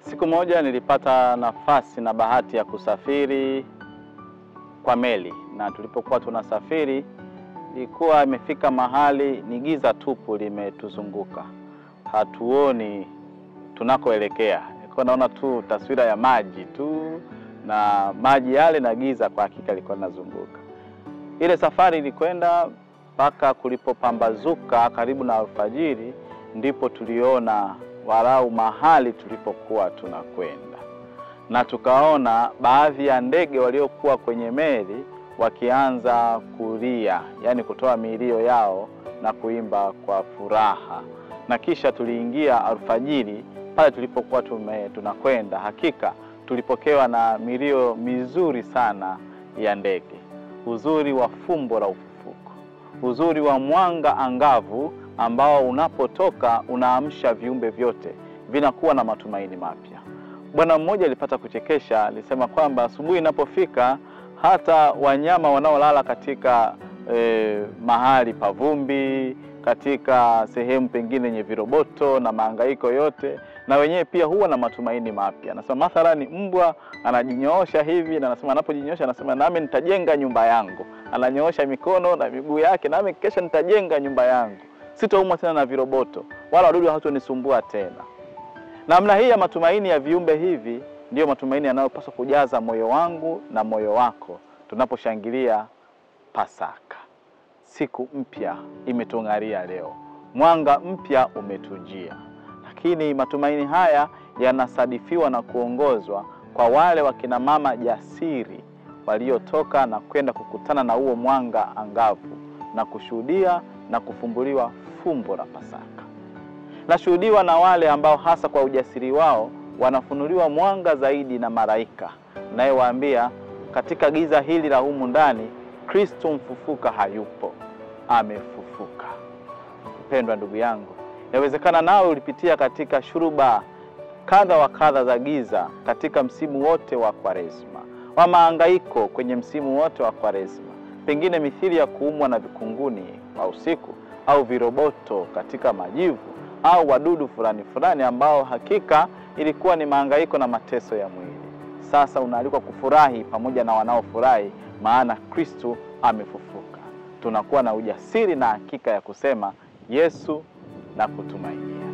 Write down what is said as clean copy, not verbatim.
Siku moja nilipata nafasi na bahati ya kusafiri kwa meli, na tulipokuwa tunasafiri ilikuwa imefika mahali ni giza tupu limetuzunguka. Hatuoni tunakoelekea. Nilikuwa naona tu taswira ya maji tu, na maji yale na giza kwa hakika liko linazunguka. Ile safari ilikwenda mpaka kulipopambazuka karibu na alfajiri, ndipo tuliona walau mahali tulipokuwa tunakwenda. Na tukaona baadhi ya ndege waliokuwa kwenye meli wakianza kulia, yani kutoa milio yao na kuimba kwa furaha. Na kisha tuliingia alfajiri pale tulipokuwa tunakwenda. Hakika tulipokewa na milio mizuri sana ya ndege. Uzuri wa fumbo la ufufuko. Uzuri wa mwanga angavu ambao unapotoka unaamsha viumbe vyote, vinakuwa na matumaini mapya. Bwana mmoja alipata kuchekesha, alisema kwamba asubuhi inapofika hata wanyama wanaolala katika mahali pavumbi, katika sehemu pengine yenye viroboto na mahangaiko yote, na wenyewe pia huwa na matumaini mapya. Anasema mathalani mbwa anajinyoosha hivi, na anasema anapojinyoosha anasema nami nitajenga nyumba yangu. Ananyoosha mikono na miguu yake, nami kesho nitajenga nyumba yangu. Sitaumwa tena na viroboto, wala wadudu hawatonisumbua tena. Namna hii ya matumaini ya viumbe hivi ndiyo matumaini yanayopaswa kujaza moyo wangu na moyo wako tunaposhangilia Pasaka. Siku mpya imetung'aria leo. Mwanga mpya umetujia. Lakini matumaini haya yanasadifiwa na kuongozwa kwa wale wakina mama jasiri waliotoka na kwenda kukutana na huo mwanga angavu na kushuhudia na kufumbuliwa fumbo la Pasaka. Nashuhudiwa na wale ambao hasa kwa ujasiri wao wanafunuliwa mwanga zaidi na malaika, naye waambia katika giza hili la humu ndani Kristo mfufuka hayupo, amefufuka. Mpendwa ndugu yangu, inawezekana nawe ulipitia katika shuruba kadha wa kadha za giza katika msimu wote wa Kwaresma, wa mahangaiko kwenye msimu wote wa Kwaresma, pengine mithili ya kuumwa na vikunguni wa usiku au viroboto katika majivu au wadudu fulani ambao hakika ilikuwa ni mahangaiko na mateso ya mwili. Sasa unaalikwa kufurahi pamoja na wanaofurahi, maana Kristo amefufuka. Tunakuwa na ujasiri na hakika ya kusema Yesu na kutumainia.